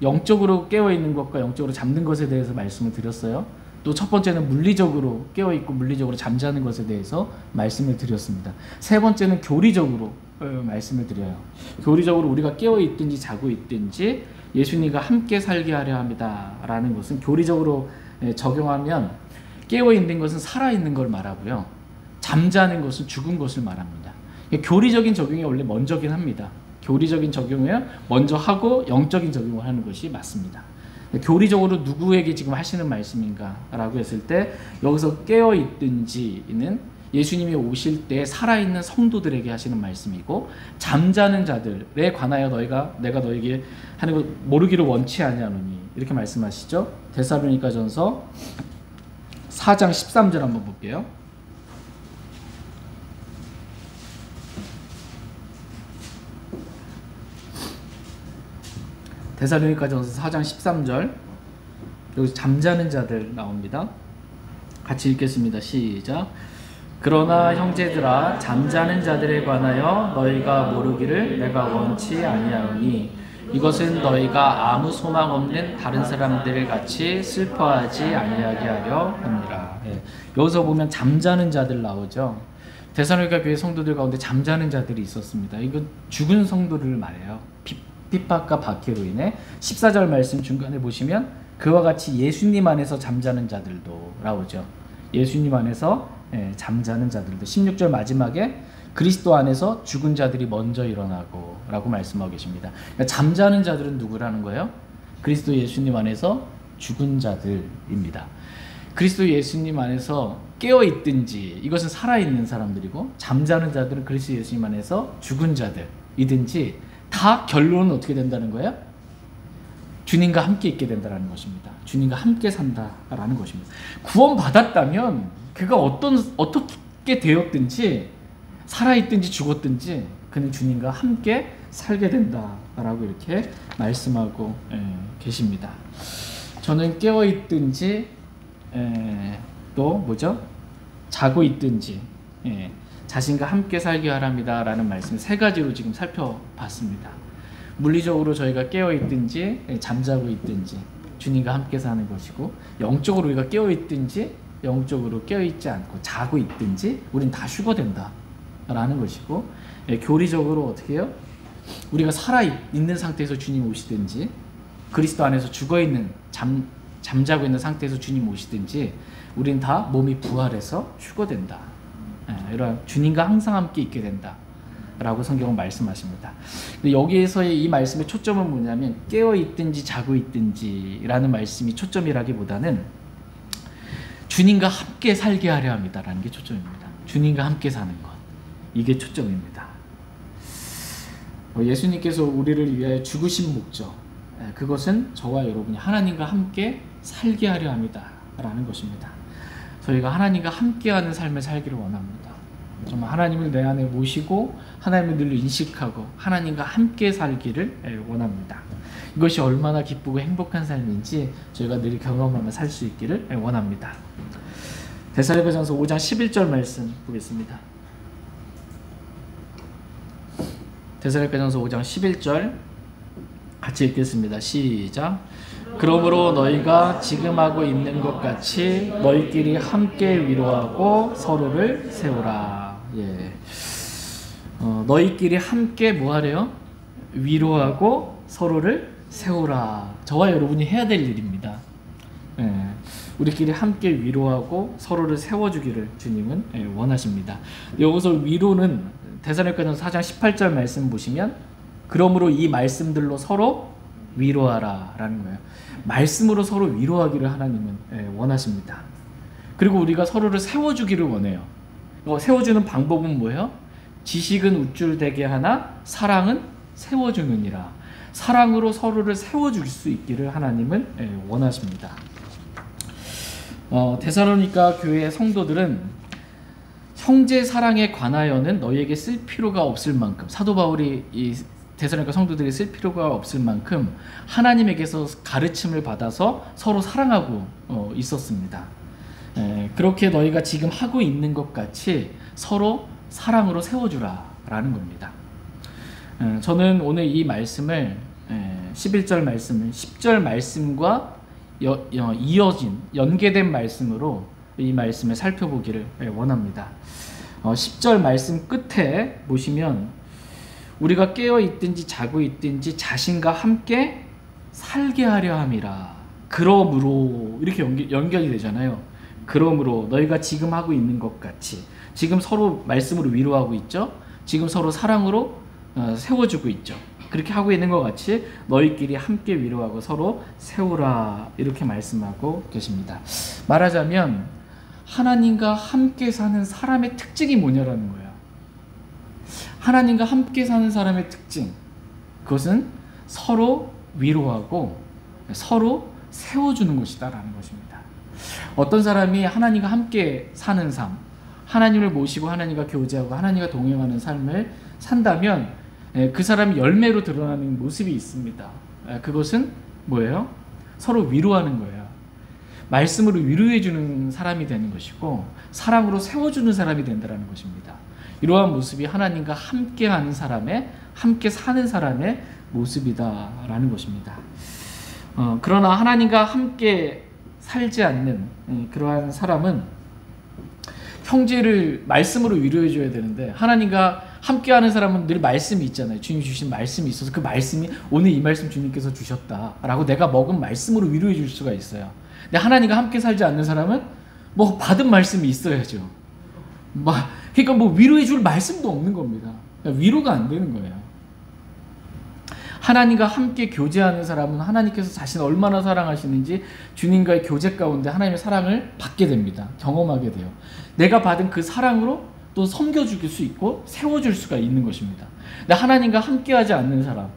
영적으로 깨어있는 것과 영적으로 잠든 것에 대해서 말씀을 드렸어요. 또 첫 번째는 물리적으로 깨어있고 물리적으로 잠자는 것에 대해서 말씀을 드렸습니다. 세 번째는 교리적으로 말씀을 드려요. 교리적으로 우리가 깨어있든지 자고 있든지 예수님과 함께 살게 하려 합니다 라는 것은 교리적으로 적용하면 깨어있는 것은 살아있는 걸 말하고요, 잠자는 것은 죽은 것을 말합니다. 교리적인 적용이 원래 먼저긴 합니다. 교리적인 적용을 먼저 하고 영적인 적용을 하는 것이 맞습니다. 교리적으로 누구에게 지금 하시는 말씀인가 라고 했을 때, 여기서 깨어있든지는 예수님이 오실 때 살아있는 성도들에게 하시는 말씀이고, 잠자는 자들에 관하여 내가 너에게 하는 것 모르기를 원치 아니하노니, 이렇게 말씀하시죠. 데살로니가전서 4장 13절 한번 볼게요. 데살로니가전서 4장 13절, 여기서 잠자는 자들 나옵니다. 같이 읽겠습니다. 시작. 그러나 형제들아, 잠자는 자들에 관하여 너희가 모르기를 내가 원치 아니하오니 이것은 너희가 아무 소망 없는 다른 사람들 같이 슬퍼하지 아니하게 하려 합니다. 여기서 보면 잠자는 자들 나오죠. 데살로니가 교회 성도들 가운데 잠자는 자들이 있었습니다. 이건 죽은 성도를 말해요. 핍박과 박해로 인해. 14절 말씀 중간에 보시면 그와 같이 예수님 안에서 잠자는 자들도 나오죠. 예수님 안에서 잠자는 자들도. 16절 마지막에 그리스도 안에서 죽은 자들이 먼저 일어나고 라고 말씀하고 계십니다. 그러니까 잠자는 자들은 누구라는 거예요? 그리스도 예수님 안에서 죽은 자들입니다. 그리스도 예수님 안에서 깨어있든지 이것은 살아있는 사람들이고, 잠자는 자들은 그리스도 예수님 안에서 죽은 자들이든지 다 결론은 어떻게 된다는 거예요? 주님과 함께 있게 된다는 것입니다. 주님과 함께 산다라는 것입니다. 구원받았다면 그가 어떻게 되었든지 살아있든지 죽었든지 그는 주님과 함께 살게 된다라고 이렇게 말씀하고 계십니다. 저는 깨어있든지 또 자고 있든지 자신과 함께 살게 하랍니다 라는 말씀 세 가지로 지금 살펴봤습니다. 물리적으로 저희가 깨어있든지 잠자고 있든지 주님과 함께 사는 것이고, 영적으로 우리가 깨어있든지 영적으로 깨어있지 않고 자고 있든지 우린 다 휴거된다 라는 것이고, 교리적으로 어떻게 해요? 우리가 살아있는 상태에서 주님 오시든지 그리스도 안에서 죽어있는 잠자고 있는 상태에서 주님 오시든지 우린 다 몸이 부활해서 휴거된다. 이런 주님과 항상 함께 있게 된다 라고 성경은 말씀하십니다. 근데 여기에서의 이 말씀의 초점은 뭐냐면 깨어있든지 자고 있든지 라는 말씀이 초점이라기보다는 주님과 함께 살게 하려 합니다 라는 게 초점입니다. 주님과 함께 사는 것, 이게 초점입니다. 예수님께서 우리를 위하여 죽으신 목적, 그것은 저와 여러분이 하나님과 함께 살게 하려 합니다 라는 것입니다. 저희가 하나님과 함께하는 삶을 살기를 원합니다. 정말 하나님을 내 안에 모시고 하나님을 늘 인식하고 하나님과 함께 살기를 원합니다. 이것이 얼마나 기쁘고 행복한 삶인지 저희가 늘 경험하며 살 수 있기를 원합니다. 데살로니가전서 5장 11절 말씀 보겠습니다. 데살로니가전서 5장 11절 같이 읽겠습니다. 시작. 그러므로 너희가 지금 하고 있는 것 같이 너희끼리 함께 위로하고 서로를 세우라. 너희끼리 함께 뭐 하래요? 위로하고 서로를 세우라. 저와 여러분이 해야 될 일입니다. 우리끼리 함께 위로하고 서로를 세워주기를 주님은 원하십니다. 여기서 위로는 데살로니가전서 4장 18절 말씀 보시면 그러므로 이 말씀들로 서로 위로하라 라는 거예요. 말씀으로 서로 위로하기를 하나님은 원하십니다. 그리고 우리가 서로를 세워주기를 원해요. 세워주는 방법은 뭐예요? 지식은 우쭐대게 하나 사랑은 세워주느니라. 사랑으로 서로를 세워줄 수 있기를 하나님은 원하십니다. 데살로니가 교회의 성도들은 형제 사랑에 관하여는 너희에게 쓸 필요가 없을 만큼, 사도 바울이 이 데살로니가 성도들이 쓸 필요가 없을 만큼 하나님에게서 가르침을 받아서 서로 사랑하고 있었습니다. 그렇게 너희가 지금 하고 있는 것 같이 서로 사랑으로 세워주라 라는 겁니다. 저는 오늘 이 말씀을 11절 말씀을 10절 말씀과 이어진 연계된 말씀으로 이 말씀을 살펴보기를 원합니다. 10절 말씀 끝에 보시면 우리가 깨어 있든지 자고 있든지 자신과 함께 살게 하려 함이라. 그러므로 이렇게 연결이 되잖아요. 그러므로 너희가 지금 하고 있는 것 같이 지금 서로 말씀으로 위로하고 있죠. 지금 서로 사랑으로 세워주고 있죠. 그렇게 하고 있는 것 같이 너희끼리 함께 위로하고 서로 세우라 이렇게 말씀하고 계십니다. 말하자면 하나님과 함께 사는 사람의 특징이 뭐냐라는 거예요. 하나님과 함께 사는 사람의 특징, 그것은 서로 위로하고 서로 세워주는 것이다 라는 것입니다. 어떤 사람이 하나님과 함께 사는 삶, 하나님을 모시고 하나님과 교제하고 하나님과 동행하는 삶을 산다면 그 사람이 열매로 드러나는 모습이 있습니다. 그것은 뭐예요? 서로 위로하는 거예요. 말씀으로 위로해주는 사람이 되는 것이고 사랑으로 세워주는 사람이 된다는 것입니다. 이러한 모습이 하나님과 함께하는 사람의, 함께 사는 사람의 모습이다라는 것입니다. 그러나 하나님과 함께 살지 않는 그러한 사람은 형제를 말씀으로 위로해줘야 되는데, 하나님과 함께하는 사람은 늘 말씀이 있잖아요. 주님이 주신 말씀이 있어서 그 말씀이 오늘 이 말씀 주님께서 주셨다라고 내가 먹은 말씀으로 위로해 줄 수가 있어요. 근데 하나님과 함께 살지 않는 사람은 뭐 받은 말씀이 있어야죠. 그러니까 뭐 위로해 줄 말씀도 없는 겁니다. 위로가 안 되는 거예요. 하나님과 함께 교제하는 사람은 하나님께서 자신을 얼마나 사랑하시는지 주님과의 교제 가운데 하나님의 사랑을 받게 됩니다. 경험하게 돼요. 내가 받은 그 사랑으로 또 섬겨줄 수 있고 세워줄 수가 있는 것입니다. 근데 하나님과 함께하지 않는 사람,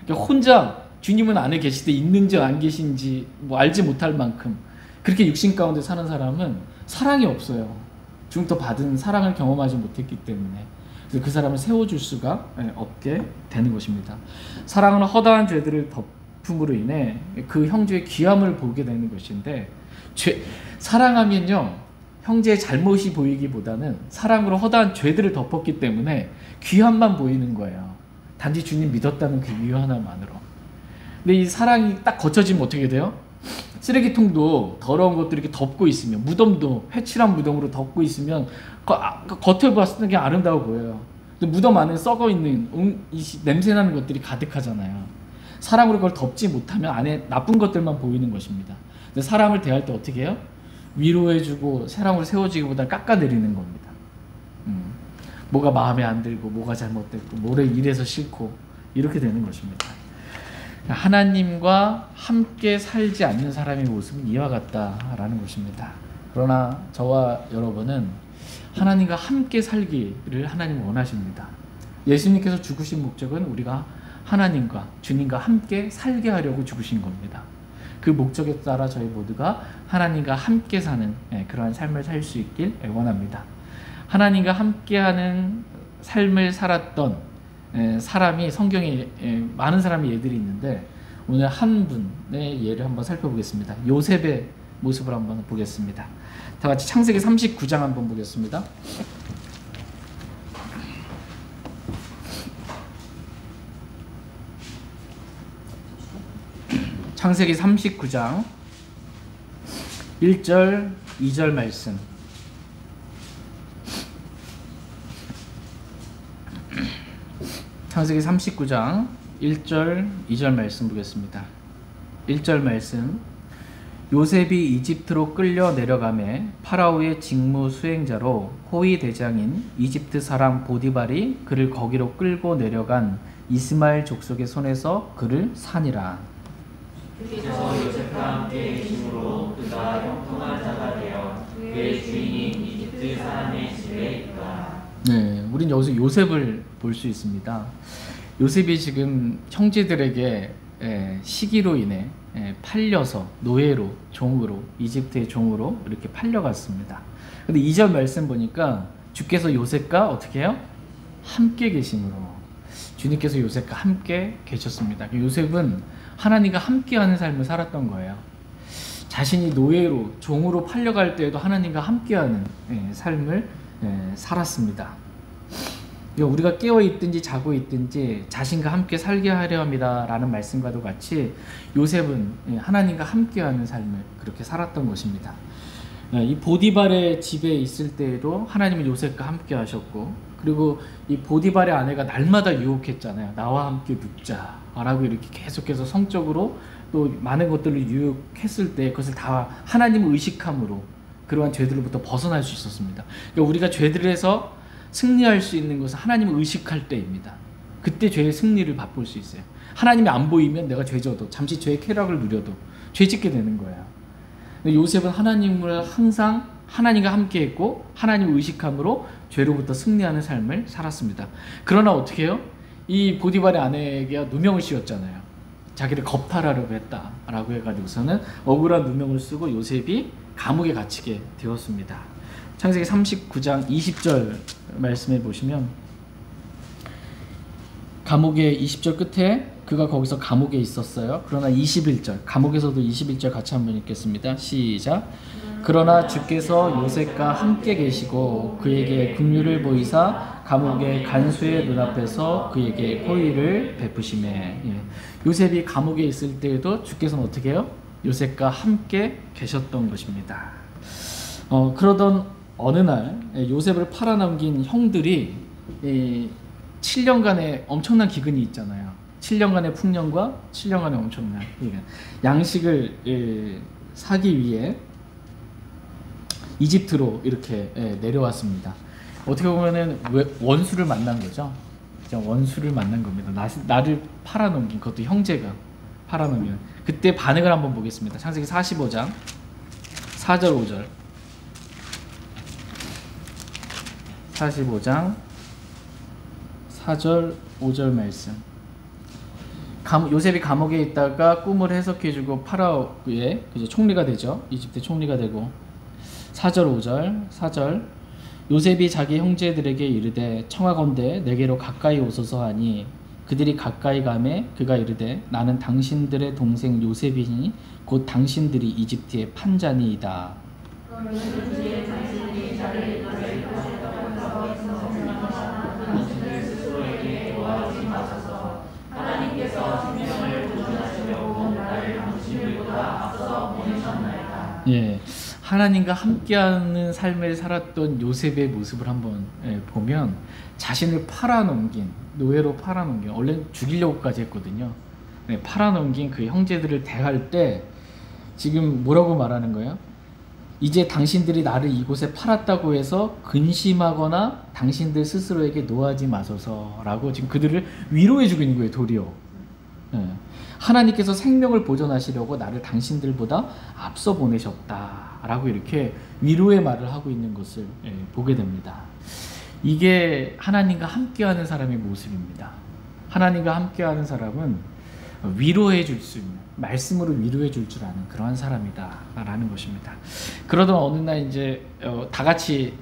그러니까 혼자 주님은 안에 계실 때 있는지 안 계신지 뭐 알지 못할 만큼 그렇게 육신 가운데 사는 사람은 사랑이 없어요. 주님부터 받은 사랑을 경험하지 못했기 때문에 그 사람을 세워줄 수가 없게 되는 것입니다. 사랑은 허다한 죄들을 덮음으로 인해 그 형제의 귀함을 보게 되는 것인데, 사랑하면요 형제의 잘못이 보이기보다는 사랑으로 허다한 죄들을 덮었기 때문에 귀함만 보이는 거예요. 단지 주님 믿었다는 그 이유 하나만으로. 근데 이 사랑이 딱 거쳐지면 어떻게 돼요? 쓰레기통도 더러운 것들이 이렇게 덮고 있으면, 무덤도 회칠한 무덤으로 덮고 있으면 겉을 봤을 때 아름다워 보여요. 근데 무덤 안에 썩어있는 냄새나는 것들이 가득하잖아요. 사랑으로 그걸 덮지 못하면 안에 나쁜 것들만 보이는 것입니다. 근데 사람을 대할 때 어떻게 해요? 위로해주고 사랑으로 세워주기보다는 깎아내리는 겁니다. 뭐가 마음에 안 들고 뭐가 잘못됐고 뭐를 이래서 싫고 이렇게 되는 것입니다. 하나님과 함께 살지 않는 사람의 모습은 이와 같다라는 것입니다. 그러나 저와 여러분은 하나님과 함께 살기를 하나님은 원하십니다. 예수님께서 죽으신 목적은 우리가 하나님과 주님과 함께 살게 하려고 죽으신 겁니다. 그 목적에 따라 저희 모두가 하나님과 함께 사는 그러한 삶을 살 수 있길 원합니다. 하나님과 함께하는 삶을 살았던 사람이 성경에 많은 사람의 예들이 있는데, 오늘 한 분의 예를 한번 살펴보겠습니다. 요셉의 모습을 한번 보겠습니다. 다 같이 창세기 39장 한번 보겠습니다. 창세기 39장 1절 2절 말씀. 창세기 39장 1절 2절 말씀 보겠습니다. 1절 말씀. 요셉이 이집트로 끌려 내려가매 파라오의 직무 수행자로 호위 대장인 이집트 사람 보디발이 그를 거기로 끌고 내려간 이스마엘 족속의 손에서 그를 산이라. 주께서 요셉과 함께 계심으로 그가 형통한 자가 되어 그의 주인인 이집트 사람의 집에 있다. 네, 우린 여기서 요셉을 볼 수 있습니다. 요셉이 지금 형제들에게 시기로 인해 팔려서 노예로, 종으로, 이집트의 종으로 이렇게 팔려갔습니다. 근데 2절 말씀 보니까 주께서 요셉과 어떻게 해요? 함께 계심으로. 주님께서 요셉과 함께 계셨습니다. 요셉은 하나님과 함께하는 삶을 살았던 거예요. 자신이 노예로, 종으로 팔려갈 때에도 하나님과 함께하는 삶을 살았습니다. 우리가 깨어있든지 자고 있든지 자신과 함께 살게 하려 합니다 라는 말씀과도 같이 요셉은 하나님과 함께하는 삶을 그렇게 살았던 것입니다. 이 보디발의 집에 있을 때에도 하나님은 요셉과 함께 하셨고, 그리고 이 보디발의 아내가 날마다 유혹했잖아요. 나와 함께 눕자 라고 이렇게 계속해서 성적으로 또 많은 것들을 유혹했을 때 그것을 다 하나님을 의식함으로 그러한 죄들로부터 벗어날 수 있었습니다. 그러니까 우리가 죄들에서 승리할 수 있는 것은 하나님을 의식할 때입니다. 그때 죄의 승리를 맛볼 수 있어요. 하나님이 안 보이면 내가 죄져도, 잠시 죄의 쾌락을 누려도 죄짓게 되는 거예요. 요셉은 하나님을 항상 하나님과 함께 했고 하나님을 의식함으로 죄로부터 승리하는 삶을 살았습니다. 그러나 어떻게 해요? 이 보디발의 아내에게 누명을 씌웠잖아요. 자기를 겁탈하려고 했다라고 해가지고서는 억울한 누명을 쓰고 요셉이 감옥에 갇히게 되었습니다. 창세기 39장 20절 말씀해 보시면, 감옥의 20절 끝에 그가 거기서 감옥에 있었어요. 그러나 21절, 감옥에서도 21절 같이 한번 읽겠습니다. 시작. 그러나 주께서 요셉과 함께 계시고 그에게 긍휼을 보이사 감옥의 간수의 눈앞에서 그에게 호의를 베푸시매. 요셉이 감옥에 있을 때에도 주께서는 어떻게 해요? 요셉과 함께 계셨던 것입니다. 그러던 어느 날 요셉을 팔아넘긴 형들이 7년간의 엄청난 기근이 있잖아요. 7년간의 풍년과 7년간의 엄청난 기근. 양식을 사기 위해 이집트로 이렇게 내려왔습니다. 어떻게 보면은 원수를 만난 거죠. 원수를 만난 겁니다. 나를 팔아넘긴, 그것도 형제가 팔아넘긴. 그때 반응을 한번 보겠습니다. 창세기 45장 4절 5절. 45장 4절 5절 말씀. 요셉이 감옥에 있다가 꿈을 해석해주고 파라오의 총리가 되죠. 이집트 총리가 되고. 4절 5절 4절. 요셉이 자기 형제들에게 이르되 청하건대 내게로 가까이 오소서 하니 그들이 가까이 가매 그가 이르되 나는 당신들의 동생 요셉이니 곧 당신들이 이집트의 판자니이다. 예, 하나님과 함께하는 삶을 살았던 요셉의 모습을 한번 보면 자신을 팔아넘긴, 노예로 팔아넘긴, 원래 죽이려고까지 했거든요. 팔아넘긴 그 형제들을 대할 때 지금 뭐라고 말하는 거예요? 이제 당신들이 나를 이곳에 팔았다고 해서 근심하거나 당신들 스스로에게 노하지 마소서라고 지금 그들을 위로해 주고 있는 거예요, 도리어. 하나님께서 생명을 보존하시려고 나를 당신들보다 앞서 보내셨다라고 이렇게 위로의 말을 하고 있는 것을 보게 됩니다. 이게 하나님과 함께하는 사람의 모습입니다. 하나님과 함께하는 사람은 위로해 줄 수 있는, 말씀으로 위로해 줄 줄 아는 그러한 사람이다 라는 것입니다. 그러던 어느 날 이제 다 같이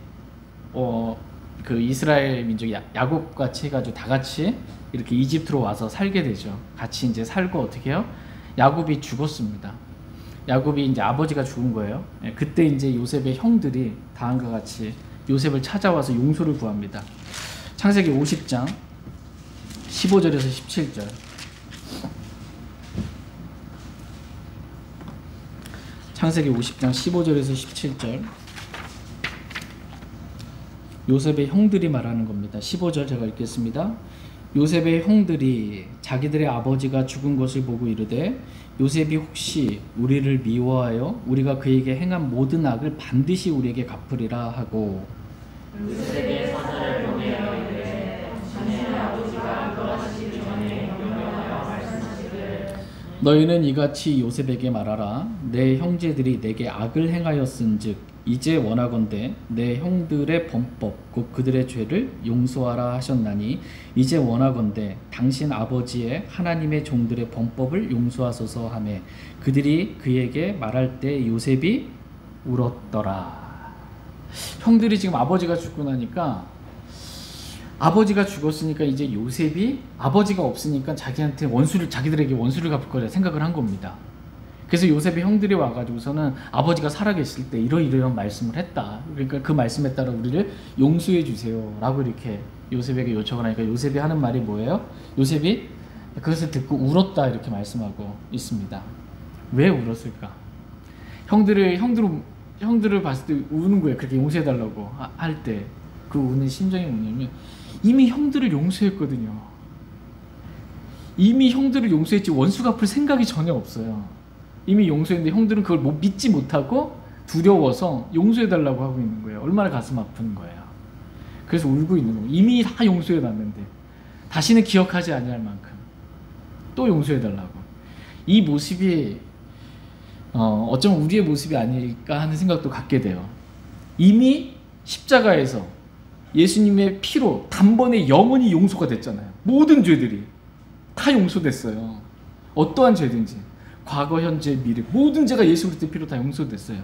그 이스라엘 민족이 야곱 같이 해가지고 다 같이 이렇게 이집트로 와서 살게 되죠. 같이 이제 살고 어떻게 해요? 야곱이 죽었습니다. 야곱이 이제 아버지가 죽은 거예요. 그때 이제 요셉의 형들이 다음과 같이 요셉을 찾아와서 용서를 구합니다. 창세기 50장 15절에서 17절. 창세기 50장 15절에서 17절. 요셉의 형들이 말하는 겁니다. 15절 제가 읽겠습니다. 요셉의 형들이 자기들의 아버지가 죽은 것을 보고 이르되 요셉이 혹시 우리를 미워하여 우리가 그에게 행한 모든 악을 반드시 우리에게 갚으리라 하고 요셉에게 사자를 보내어 이르되 자네 아버지가 돌아가시기 전에 명령하여 말씀하시기를 너희는 이같이 요셉에게 말하라. 내 형제들이 내게 악을 행하였은즉 이제 원하건대 내 형들의 범법 곧 그들의 죄를 용서하라 하셨나니 이제 원하건대 당신 아버지의 하나님의 종들의 범법을 용서하소서 하매 그들이 그에게 말할 때 요셉이 울었더라. 형들이 지금 아버지가 죽고 나니까 아버지가 죽었으니까 이제 요셉이 아버지가 없으니까 자기들에게 원수를 갚을 거라 생각을 한 겁니다. 그래서 요셉의 형들이 와가지고서는 아버지가 살아계실 때 이러이러한 말씀을 했다. 그러니까 그 말씀에 따라 우리를 용서해 주세요 라고 이렇게 요셉에게 요청을 하니까 요셉이 하는 말이 뭐예요? 요셉이 그것을 듣고 울었다 이렇게 말씀하고 있습니다. 왜 울었을까? 형들을 봤을 때 우는 거예요. 그렇게 용서해 달라고 할 때 그 우는 심정이 뭐냐면 이미 형들을 용서했거든요. 이미 형들을 용서했지 원수 갚을 생각이 전혀 없어요. 이미 용서했는데 형들은 그걸 믿지 못하고 두려워서 용서해달라고 하고 있는 거예요. 얼마나 가슴 아픈 거예요. 그래서 울고 있는 거예요. 이미 다 용서해놨는데 다시는 기억하지 아니할 만큼 또 용서해달라고. 이 모습이 어쩌면 우리의 모습이 아닐까 하는 생각도 갖게 돼요. 이미 십자가에서 예수님의 피로 단번에 영원히 용서가 됐잖아요. 모든 죄들이 다 용서됐어요. 어떠한 죄든지 과거, 현재, 미래 모든 죄가 예수 그리스도의 피로 다 용서됐어요.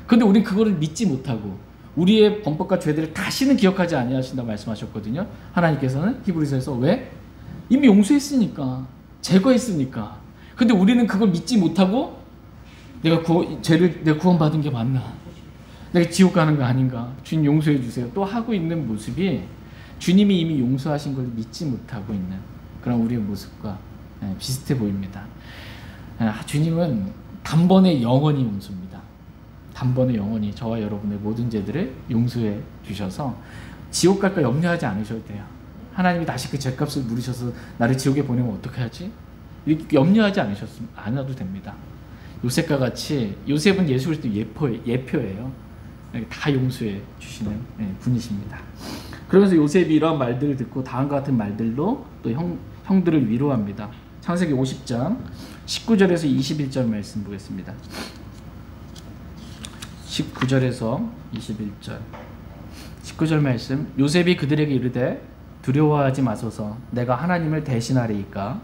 그런데 우리는 그거를 믿지 못하고 우리의 범법과 죄들을 다시는 기억하지 아니하신다고 말씀하셨거든요. 하나님께서는 히브리서에서 왜? 이미 용서했으니까, 제거했으니까. 근데 우리는 그걸 믿지 못하고 내가 구원받은 게 맞나? 내가 지옥 가는 거 아닌가? 주님 용서해 주세요. 또 하고 있는 모습이 주님이 이미 용서하신 걸 믿지 못하고 있는 그런 우리의 모습과 비슷해 보입니다. 주님은 단번에 영원히 용서입니다. 단번에 영원히 저와 여러분의 모든 죄들을 용서해 주셔서 지옥 갈까 염려하지 않으셔도 돼요. 하나님이 다시 그 죄값을 물으셔서 나를 지옥에 보내면 어떻게 하지? 이렇게 염려하지 않아도 됩니다. 요셉과 같이 요셉은 예수 그리스도 예표예요. 다 용서해 주시는 분이십니다. 그러면서 요셉이 이러한 말들을 듣고 다음과 같은 말들로 또 형들을 위로합니다. 창세기 50장 19절에서 21절 말씀 보겠습니다. 19절에서 21절 19절 말씀 요셉이 그들에게 이르되 두려워하지 마소서 내가 하나님을 대신하리이까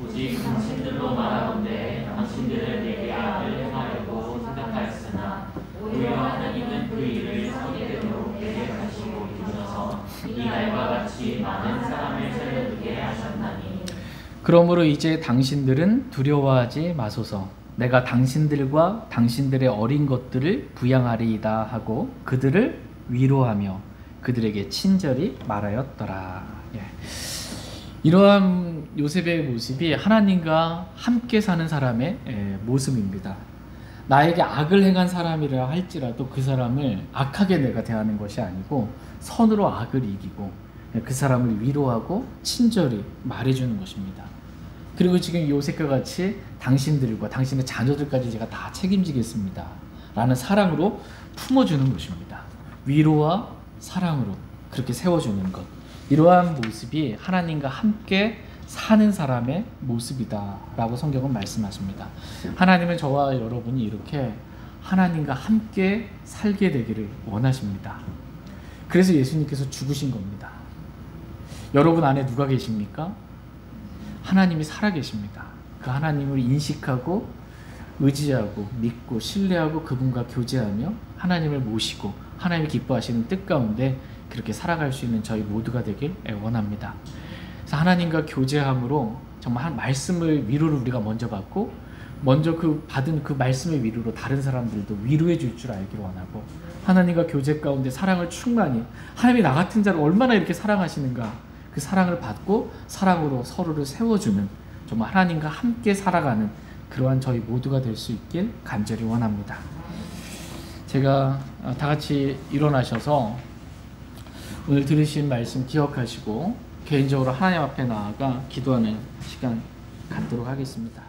오직 당신들로 말하건대 당신들은 내게 악을 행하려고 생각하였으나 오히려 하나님은 그 일을 선의대로 계획하시고 이루셔서 이 날과 같이 많은 사람을 살려두게 하셨나니 그러므로 이제 당신들은 두려워하지 마소서 내가 당신들과 당신들의 어린 것들을 부양하리이다 하고 그들을 위로하며 그들에게 친절히 말하였더라. 이러한 요셉의 모습이 하나님과 함께 사는 사람의 모습입니다. 나에게 악을 행한 사람이라 할지라도 그 사람을 악하게 내가 대하는 것이 아니고 선으로 악을 이기고 그 사람을 위로하고 친절히 말해주는 것입니다. 그리고 지금 요셉과 같이 당신들과 당신의 자녀들까지 제가 다 책임지겠습니다 라는 사랑으로 품어주는 것입니다. 위로와 사랑으로 그렇게 세워주는 것, 이러한 모습이 하나님과 함께 사는 사람의 모습이다 라고 성경은 말씀하십니다. 하나님은 저와 여러분이 이렇게 하나님과 함께 살게 되기를 원하십니다. 그래서 예수님께서 죽으신 겁니다. 여러분 안에 누가 계십니까? 하나님이 살아계십니다. 그 하나님을 인식하고 의지하고 믿고 신뢰하고 그분과 교제하며 하나님을 모시고 하나님이 기뻐하시는 뜻 가운데 그렇게 살아갈 수 있는 저희 모두가 되길 원합니다. 그래서 하나님과 교제함으로 정말 한 말씀을 위로를 우리가 먼저 받고 먼저 그 받은 그 말씀의 위로로 다른 사람들도 위로해 줄 줄 알기를 원하고 하나님과 교제 가운데 사랑을 충만히 하나님이 나 같은 자를 얼마나 이렇게 사랑하시는가 그 사랑을 받고 사랑으로 서로를 세워주는 정말 하나님과 함께 살아가는 그러한 저희 모두가 될 수 있길 간절히 원합니다. 제가 다 같이 일어나셔서 오늘 들으신 말씀 기억하시고 개인적으로 하나님 앞에 나아가 기도하는 시간 갖도록 하겠습니다.